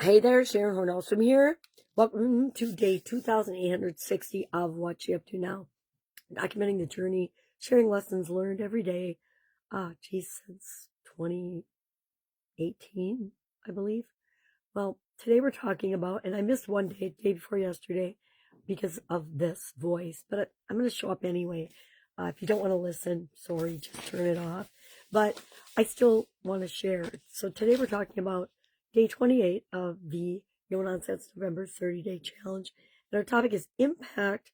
Hey there, Sharon Horne-Ellstrom here. Welcome to day 2860 of What You Up To Now. Documenting the journey, sharing lessons learned every day. Since 2018, I believe. Well, today we're talking about, and I missed one day, the day before yesterday, because of this voice, but I'm going to show up anyway. If you don't want to listen, sorry, just turn it off. But I still want to share. So today we're talking about day 28 of the No Nonsense November 30-day challenge. And our topic is impact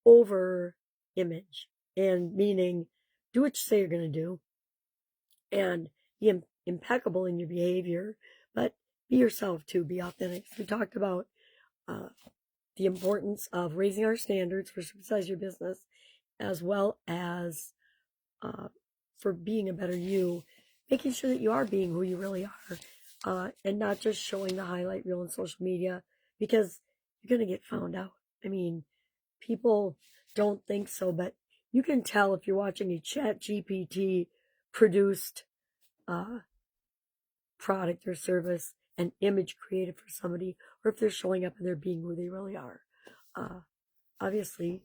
over image. And meaning, do what you say you're going to do and be impeccable in your behavior, but be yourself too, be authentic. So we talked about the importance of raising our standards for Supersize Your Business, as well as for being a better you, making sure that you are being who you really are, and not just showing the highlight reel on social media, because you're going to get found out. I mean, people don't think so, but you can tell if you're watching a Chat GPT produced product or service and image created for somebody, or if they're showing up and they're being who they really are. Obviously,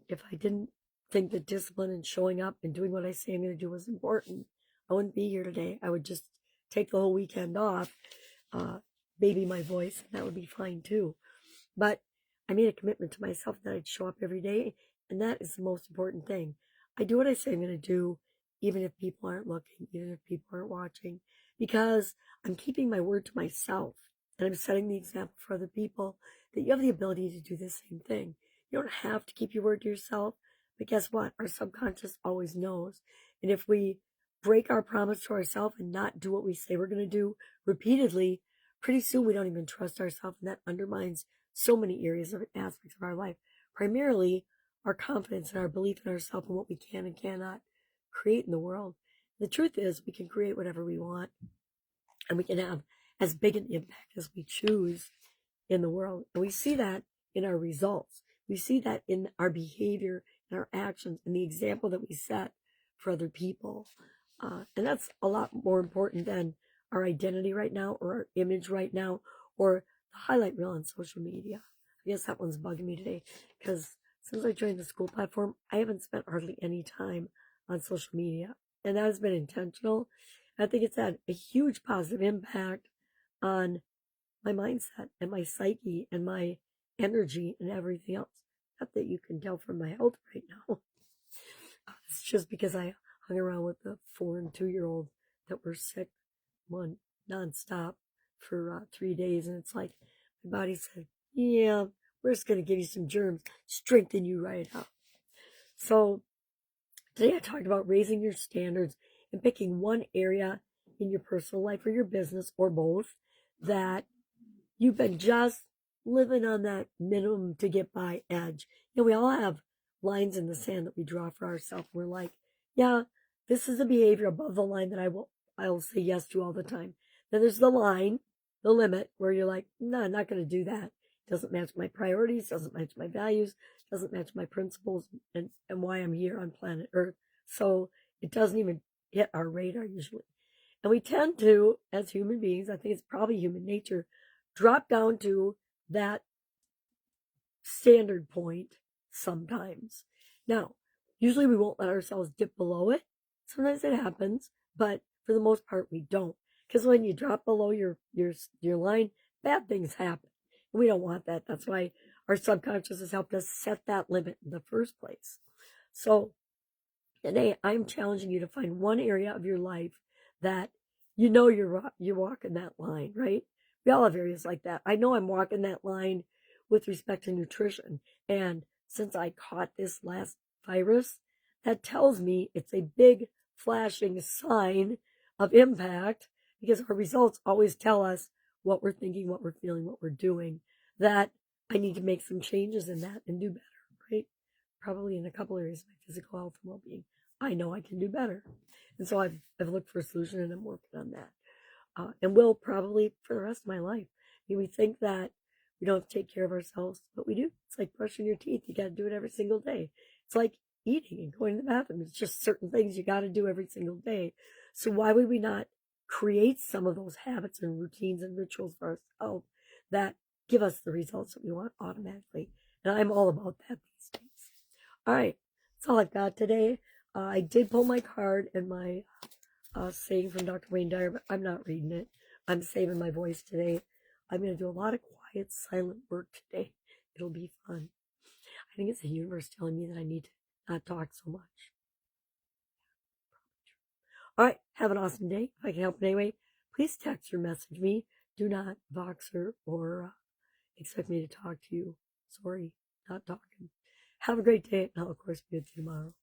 if I didn't think that discipline and showing up and doing what I say I'm going to do was important, I wouldn't be here today. I would just take the whole weekend off, baby my voice, and that would be fine too. But I made a commitment to myself that I'd show up every day, and that is the most important thing. I do what I say I'm going to do, even if people aren't looking, even if people aren't watching, because I'm keeping my word to myself, and I'm setting the example for other people that you have the ability to do the same thing. You don't have to keep your word to yourself, but guess what? Our subconscious always knows. And if we break our promise to ourselves and not do what we say we're going to do repeatedly, pretty soon we don't even trust ourselves, and that undermines so many areas of aspects of our life, primarily our confidence and our belief in ourselves and what we can and cannot create in the world. The truth is, we can create whatever we want, and we can have as big an impact as we choose in the world. And we see that in our results. We see that in our behavior and our actions and the example that we set for other people. And that's a lot more important than our identity right now, or our image right now, or the highlight reel on social media. I guess that one's bugging me today, because since I joined the Skool platform, I haven't spent hardly any time on social media. And that has been intentional. I think it's had a huge positive impact on my mindset and my psyche and my energy and everything else. Not that you can tell from my health right now. It's just because I hung around with the 4 and 2-year-old that were sick one nonstop for 3 days, and it's like my body said, "Yeah, we're just gonna give you some germs, strengthen you right up." So today I talked about raising your standards and picking one area in your personal life or your business or both that you've been just living on that minimum to get by edge. We all have lines in the sand that we draw for ourselves. We're like, yeah, this is a behavior above the line that I'll say yes to all the time. Then there's the line, the limit, where you're like, no, I'm not going to do that. It doesn't match my priorities, doesn't match my values, doesn't match my principles and why I'm here on planet Earth. So it doesn't even hit our radar usually. And we tend to, as human beings, I think it's probably human nature, drop down to that standard point sometimes. Now, usually we won't let ourselves dip below it. Sometimes it happens, but for the most part, we don't. Because when you drop below your line, bad things happen. And we don't want that. That's why our subconscious has helped us set that limit in the first place. So today, I'm challenging you to find one area of your life that you're walking that line, right? We all have areas like that. I know I'm walking that line with respect to nutrition. And since I caught this last virus, that tells me it's a big flashing sign of impact, because our results always tell us what we're thinking, what we're feeling, what we're doing, that I need to make some changes in that and do better, right? Probably in a couple areas of my physical health and well-being. I know I can do better. And so I've looked for a solution, and I'm working on that. And will probably for the rest of my life. We think that we don't have to take care of ourselves, but we do. It's like brushing your teeth. You got to do it every single day. It's like eating and going to the bathroom. It's just certain things you got to do every single day. So why would we not create some of those habits and routines and rituals for ourselves that give us the results that we want automatically. And I'm all about that these days. All right, that's all I've got today. I did pull my card and my saying from Dr. Wayne Dyer, but I'm not reading it. I'm saving my voice today. I'm going to do a lot of quiet, silent work today. It'll be fun. I think it's the universe telling me that I need to not talk so much. All right, have an awesome day. If I can help in any way, please text or message me. Do not Voxer or expect me to talk to you. Sorry, not talking. Have a great day, and I'll, of course, be with you tomorrow.